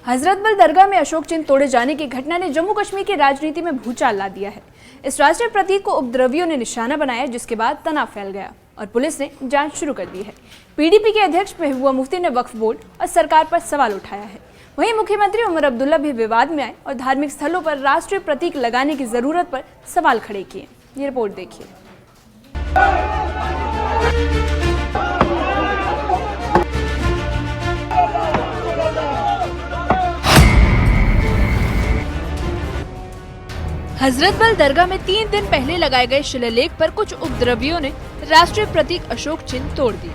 हजरतबल दरगाह में अशोक चिन्ह तोड़े जाने की घटना ने जम्मू कश्मीर की राजनीति में भूचाल ला दिया है। इस राष्ट्रीय प्रतीक को उपद्रवियों ने निशाना बनाया, जिसके बाद तनाव फैल गया और पुलिस ने जांच शुरू कर दी है। पीडीपी के अध्यक्ष महबूबा मुफ्ती ने वक्फ बोर्ड और सरकार पर सवाल उठाया है। वहीं मुख्यमंत्री उमर अब्दुल्ला भी विवाद में आए और धार्मिक स्थलों पर राष्ट्रीय प्रतीक लगाने की जरूरत पर सवाल खड़े किए। ये रिपोर्ट देखिए। हजरतबल दरगाह में 3 दिन पहले लगाए गए शिलालेख पर कुछ उपद्रवियों ने राष्ट्रीय प्रतीक अशोक चिन्ह तोड़ दिए।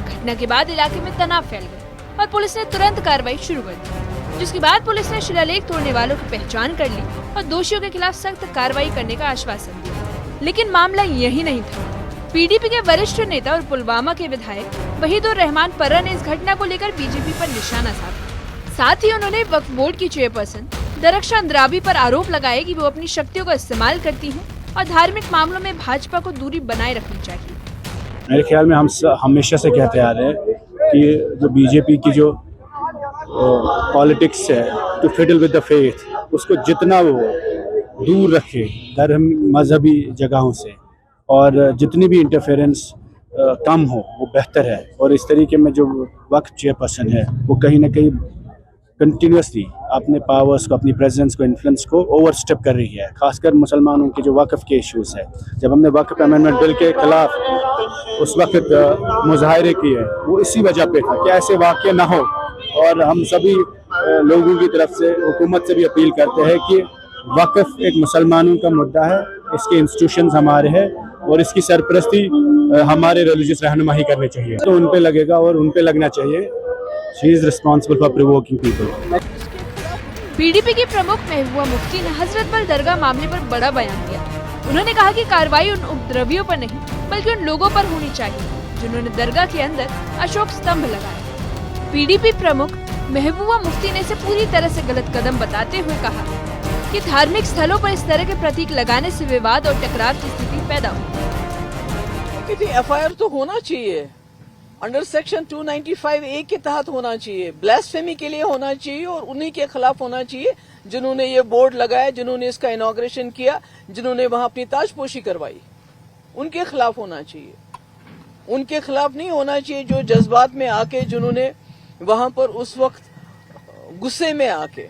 घटना के बाद इलाके में तनाव फैल गया और पुलिस ने तुरंत कार्रवाई शुरू कर दी, जिसके बाद पुलिस ने शिलालेख तोड़ने वालों की पहचान कर ली और दोषियों के खिलाफ सख्त कार्रवाई करने का आश्वासन दिया। लेकिन मामला यही नहीं था। पीडीपी के वरिष्ठ नेता और पुलवामा के विधायक वहीदुर रहमान पर्रा ने इस घटना को लेकर बीजेपी पर निशाना साधा। साथ ही उन्होंने वक्फ बोर्ड की चेयरपर्सन दरख्शां अंद्राबी पर आरोप लगाए कि वो अपनी शक्तियों का इस्तेमाल करती हैं और धार्मिक मामलों में भाजपा को दूरी बनाए रखनी चाहिए। मेरे ख्याल में हम हमेशा से कहते आ रहे हैं कि जो बीजेपी की जो पॉलिटिक्स है to fiddle with the faith, उसको जितना वो दूर रखे धर्म मजहबी जगहों से और जितनी भी इंटरफेरेंस कम हो वो बेहतर है। और इस तरीके में जो वक्फ चेयरपर्सन है वो कहीं ना कहीं कंटिन्यूसली अपने पावर्स को, अपनी प्रेजेंस को, इन्फ्लुएंस को ओवरस्टेप कर रही है, खासकर मुसलमानों के जो वक्फ के इश्यूज है। जब हमने वक्फ अमेंडमेंट बिल के खिलाफ उस वक्त मुजाहरे किए वो इसी वजह पे था कि ऐसे वाक़े ना हो। और हम सभी लोगों की तरफ से हुकूमत से भी अपील करते हैं कि वक्फ एक मुसलमानों का मुद्दा है, इसके इंस्टीट्यूशंस हमारे हैं और इसकी सरपरस्ती हमारे रिलीजियस रहनुमा ही करनी चाहिए, तो उन पे लगेगा और उन पे लगना चाहिए। She is responsible for provoking people. PDP की प्रमुख महबूबा मुफ्ती ने हजरतबल दरगाह मामले पर बड़ा बयान दिया। उन्होंने कहा कि कार्रवाई उन उपद्रवियों पर नहीं बल्कि उन लोगों पर होनी चाहिए जिन्होंने दरगाह के अंदर अशोक स्तंभ लगाए। पीडीपी प्रमुख महबूबा मुफ्ती ने इसे पूरी तरह से गलत कदम बताते हुए कहा कि धार्मिक स्थलों पर इस तरह के प्रतीक लगाने से विवाद और टकराव की स्थिति पैदा हो। एफआईआर तो होना चाहिए, अंडर सेक्शन 295A के तहत होना चाहिए, ब्लास्फेमी के लिए होना चाहिए और उन्हीं के खिलाफ होना चाहिए जिन्होंने ये बोर्ड लगाया, जिन्होंने इसका इनॉग्रेशन किया, जिन्होंने वहां अपनी ताजपोशी करवाई, उनके खिलाफ होना चाहिए। उनके खिलाफ नहीं होना चाहिए जो जज्बात में आके, जिन्होंने वहां पर उस वक्त गुस्से में आके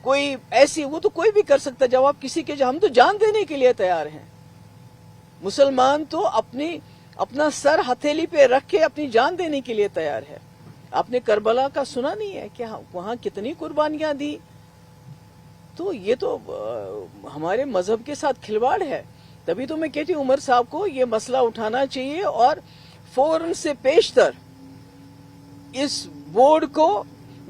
कोई ऐसी, वो तो कोई भी कर सकता। जब आप किसी के, हम तो जान देने के लिए तैयार हैं। मुसलमान तो अपना सर हथेली पे रख के अपनी जान देने के लिए तैयार है। आपने करबला का सुना नहीं है कि वहां कितनी कुर्बानियां दी? तो ये तो हमारे मजहब के साथ खिलवाड़ है। तभी तो मैं कहती हूँ उमर साहब को ये मसला उठाना चाहिए और फौरन से पेशतर इस बोर्ड को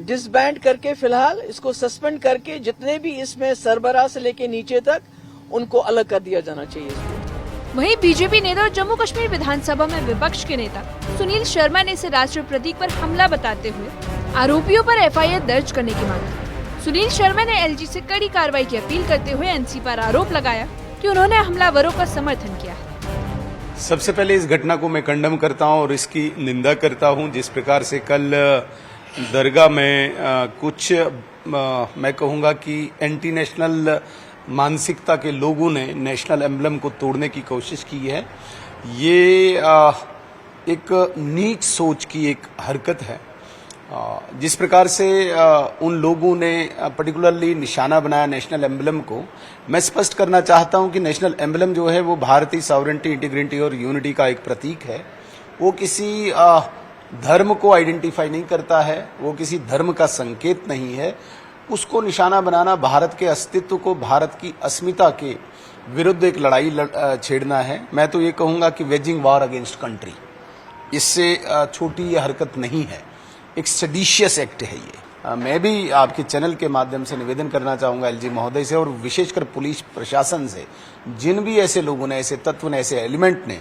डिसबैंड करके, फिलहाल इसको सस्पेंड करके, जितने भी इसमें सरबराह से लेके नीचे तक उनको अलग कर दिया जाना चाहिए। वहीं बीजेपी नेता और जम्मू कश्मीर विधानसभा में विपक्ष के नेता सुनील शर्मा ने इसे राष्ट्रीय प्रतीक पर हमला बताते हुए आरोपियों पर एफआईआर दर्ज करने की मांग की। सुनील शर्मा ने एलजी से कड़ी कार्रवाई की अपील करते हुए एनसी पर आरोप लगाया कि उन्होंने हमलावरों का समर्थन किया है। सबसे पहले इस घटना को मैं कंडम करता हूं और इसकी निंदा करता हूं। जिस प्रकार से कल दरगाह में कुछ मैं कहूंगा कि एंटी नेशनल मानसिकता के लोगों ने नेशनल एम्बलम को तोड़ने की कोशिश की है, ये एक नीच सोच की एक हरकत है। जिस प्रकार से उन लोगों ने पर्टिकुलरली निशाना बनाया नेशनल एम्बलम को, मैं स्पष्ट करना चाहता हूं कि नेशनल एम्बलम जो है वो भारतीय सॉवरेंटी, इंटीग्रिटी और यूनिटी का एक प्रतीक है। वो किसी धर्म को आइडेंटिफाई नहीं करता है, वो किसी धर्म का संकेत नहीं है। उसको निशाना बनाना भारत के अस्तित्व को, भारत की अस्मिता के विरुद्ध एक लड़ाई छेड़ना है। मैं तो ये कहूंगा कि वेजिंग वॉर अगेंस्ट कंट्री, इससे छोटी ये हरकत नहीं है, एक सेडिशियस एक्ट है ये। मैं भी आपके चैनल के माध्यम से निवेदन करना चाहूंगा एलजी महोदय से और विशेषकर पुलिस प्रशासन से, जिन भी ऐसे लोगों ने, ऐसे तत्व ने, ऐसे एलिमेंट ने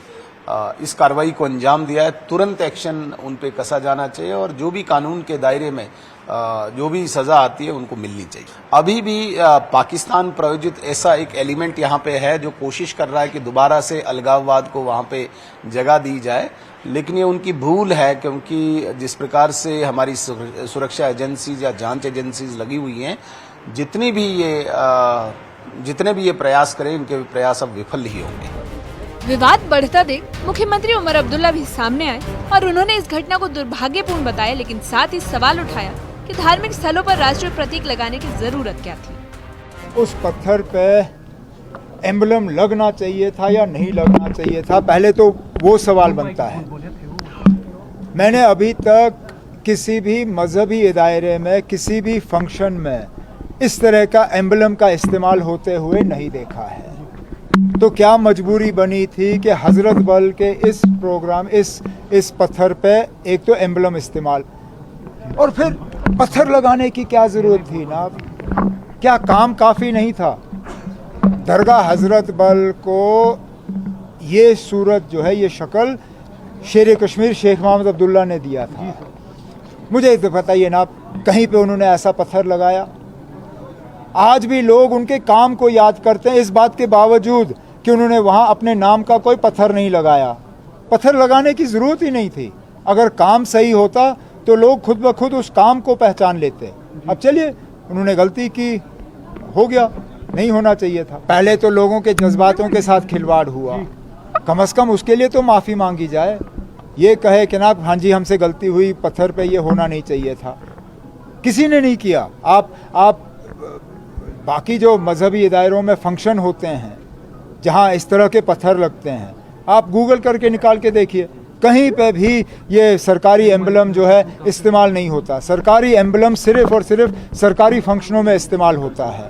इस कार्रवाई को अंजाम दिया है, तुरंत एक्शन उन पे कसा जाना चाहिए और जो भी कानून के दायरे में जो भी सजा आती है उनको मिलनी चाहिए। अभी भी पाकिस्तान प्रायोजित ऐसा एक एलिमेंट यहाँ पे है जो कोशिश कर रहा है कि दोबारा से अलगाववाद को वहाँ पे जगह दी जाए। लेकिन ये उनकी भूल है, क्योंकि जिस प्रकार से हमारी सुरक्षा एजेंसीज या जांच एजेंसीज लगी हुई हैं, जितने भी ये प्रयास करें, इनके प्रयास अब विफल ही होंगे। विवाद बढ़ता देख मुख्यमंत्री उमर अब्दुल्ला भी सामने आए और उन्होंने इस घटना को दुर्भाग्यपूर्ण बताया, लेकिन साथ ही सवाल उठाया कि धार्मिक स्थलों पर राष्ट्रीय प्रतीक लगाने की जरूरत क्या थी। उस पत्थर पे एम्बलम लगना चाहिए था या नहीं लगना चाहिए था, पहले तो वो सवाल बनता है। मैंने अभी तक किसी भी मजहबी दायरे में, किसी भी फंक्शन में इस तरह का एम्बलम का इस्तेमाल होते हुए नहीं देखा है। तो क्या मजबूरी बनी थी कि हजरत बल के इस प्रोग्राम, इस पत्थर पे एक तो एम्बलम इस्तेमाल, और फिर पत्थर लगाने की क्या ज़रूरत थी ना? क्या काम काफ़ी नहीं था? दरगाह हजरत बल को ये सूरत जो है, ये शक्ल शेर कश्मीर शेख मोहम्मद अब्दुल्ला ने दिया था। मुझे तो बताइए ना, कहीं पे उन्होंने ऐसा पत्थर लगाया? आज भी लोग उनके काम को याद करते हैं, इस बात के बावजूद कि उन्होंने वहाँ अपने नाम का कोई पत्थर नहीं लगाया। पत्थर लगाने की ज़रूरत ही नहीं थी। अगर काम सही होता तो लोग खुद ब खुद उस काम को पहचान लेते। अब चलिए, उन्होंने गलती की, हो गया, नहीं होना चाहिए था। पहले तो लोगों के जज्बातों के साथ खिलवाड़ हुआ, कम से कम उसके लिए तो माफ़ी मांगी जाए। ये कहे कि ना हाँ जी हमसे गलती हुई, पत्थर पे ये होना नहीं चाहिए था, किसी ने नहीं किया। आप बाकी जो मजहबी दायरों में फंक्शन होते हैं जहाँ इस तरह के पत्थर लगते हैं, आप गूगल करके निकाल के देखिए, कहीं पे भी ये सरकारी एम्बलम जो है इस्तेमाल नहीं होता। सरकारी एम्बलम सिर्फ और सिर्फ सरकारी फंक्शनों में इस्तेमाल होता है।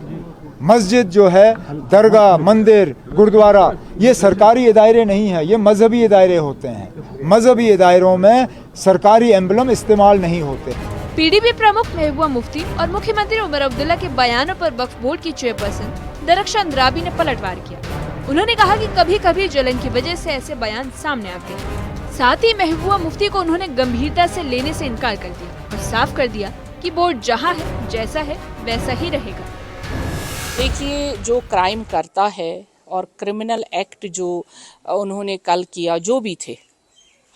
मस्जिद जो है, दरगाह, मंदिर, गुरुद्वारा, ये सरकारी दायरे नहीं है, ये मजहबी दायरे होते हैं। मजहबी दायरों में सरकारी एम्बलम इस्तेमाल नहीं होते। पीडीपी प्रमुख महबूबा मुफ्ती और मुख्यमंत्री उमर अब्दुल्ला के बयानों पर वक्फ बोर्ड की चेयरपर्सन दरख्शान अंद्राबी ने पलटवार किया। उन्होंने कहा कि कभी कभी जलन की वजह से ऐसे बयान सामने आते हैं। साथ ही महबूबा मुफ्ती को उन्होंने गंभीरता से लेने से इनकार कर दिया और साफ कर दिया कि बोर्ड जहां है, जैसा है, वैसा ही रहेगा। देखिए, जो क्राइम करता है और क्रिमिनल एक्ट जो उन्होंने कल किया, जो भी थे,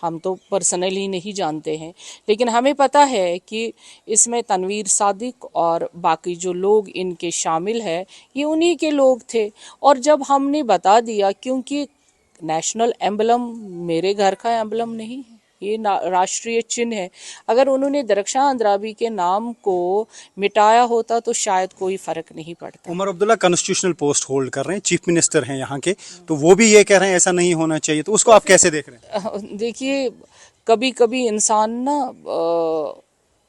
हम तो पर्सनली नहीं जानते हैं, लेकिन हमें पता है कि इसमें तनवीर सादिक और बाकी जो लोग इनके शामिल है, ये उन्हीं के लोग थे। और जब हमने बता दिया, क्योंकि नेशनल एम्बलम मेरे घर का एम्बलम नहीं है, ये राष्ट्रीय चिन्ह है। अगर उन्होंने दरख्शान अंद्राबी के नाम को मिटाया होता तो शायद कोई फर्क नहीं पड़ता। Omar Abdullah constitutional post hold कर रहे हैं, चीफ मिनिस्टर हैं यहाँ के, तो वो भी ये कह रहे हैं ऐसा नहीं होना चाहिए, तो उसको आप कैसे देख रहे हैं? देखिए, कभी कभी इंसान ना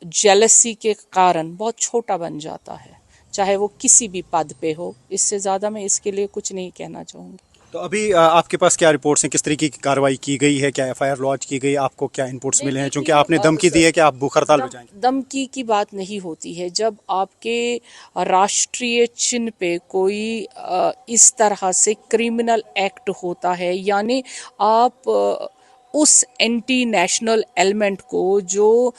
जेलसी के कारण बहुत छोटा बन जाता है, चाहे वो किसी भी पद पे हो। इससे ज़्यादा मैं इसके लिए कुछ नहीं कहना चाहूँगी। तो अभी आपके पास क्या रिपोर्ट्स हैं, किस तरीके की कार्रवाई की गई है, क्या एफआईआर लॉन्च की गई, आपको क्या इनपुट्स मिले हैं? क्योंकि आपने धमकी दी है कि आप भूख हड़ताल पे जाएंगे। धमकी की बात नहीं होती है। जब आपके राष्ट्रीय चिन्ह पे कोई इस तरह से क्रिमिनल एक्ट होता है, यानी आप उस एंटी नेशनल एलिमेंट को जो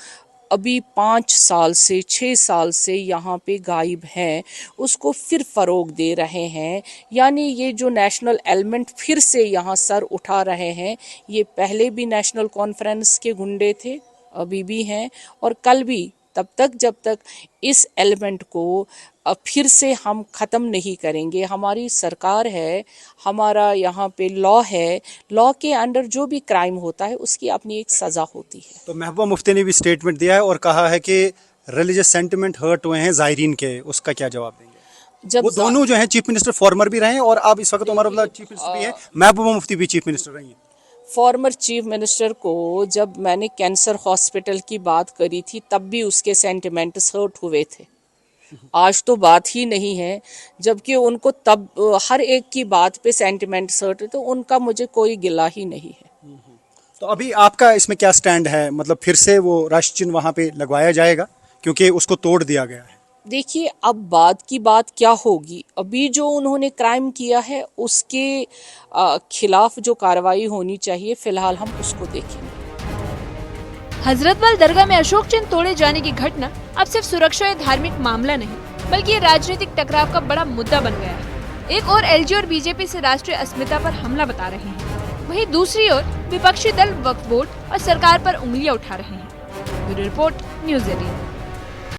अभी 5 साल से 6 साल से यहाँ पे गायब हैं, उसको फिर फ़रोग दे रहे हैं। यानी ये जो नेशनल एलिमेंट फिर से यहाँ सर उठा रहे हैं, ये पहले भी नेशनल कॉन्फ्रेंस के गुंडे थे, अभी भी हैं और कल भी। तब तक जब तक इस एलिमेंट को फिर से हम ख़त्म नहीं करेंगे, हमारी सरकार है, हमारा यहाँ पे लॉ है, लॉ के अंडर जो भी क्राइम होता है उसकी अपनी एक सज़ा होती है। तो महबूबा मुफ्ती ने भी स्टेटमेंट दिया है और कहा है कि रिलीजियस सेंटिमेंट हर्ट हुए हैं ज़ायरीन के, उसका क्या जवाब देंगे? जब वो दोनों जो हैं चीफ मिनिस्टर फॉर्मर भी रहे हैं और अब इस वक्त उमर अब्दुल्ला चीफ मिनिस्टर भी हैं, महबूबा मुफ्ती भी चीफ मिनिस्टर रही हैं। फॉर्मर चीफ मिनिस्टर को जब मैंने कैंसर हॉस्पिटल की बात करी थी, तब भी उसके सेंटिमेंट्स हर्ट हुए थे। आज तो बात ही नहीं है, जबकि उनको तब हर एक की बात पे सेंटिमेंट्स हर्ट, तो उनका मुझे कोई गिला ही नहीं है। तो अभी आपका इसमें क्या स्टैंड है? मतलब फिर से वो राष्ट्र चिन्ह वहाँ पे लगवाया जाएगा क्योंकि उसको तोड़ दिया गया है? देखिए, अब बात की बात क्या होगी, अभी जो उन्होंने क्राइम किया है उसके खिलाफ जो कार्रवाई होनी चाहिए, फिलहाल हम उसको देखेंगे। हजरतबल दरगाह में अशोक चिन्ह तोड़े जाने की घटना अब सिर्फ सुरक्षा या धार्मिक मामला नहीं, बल्कि ये राजनीतिक टकराव का बड़ा मुद्दा बन गया है। एक और एलजी और बीजेपी से राष्ट्रीय अस्मिता पर हमला बता रहे हैं। वहीं दूसरी ओर विपक्षी दल वक्फ बोर्ड और सरकार पर उंगलियां उठा रहे हैं। Bureau report, news 18।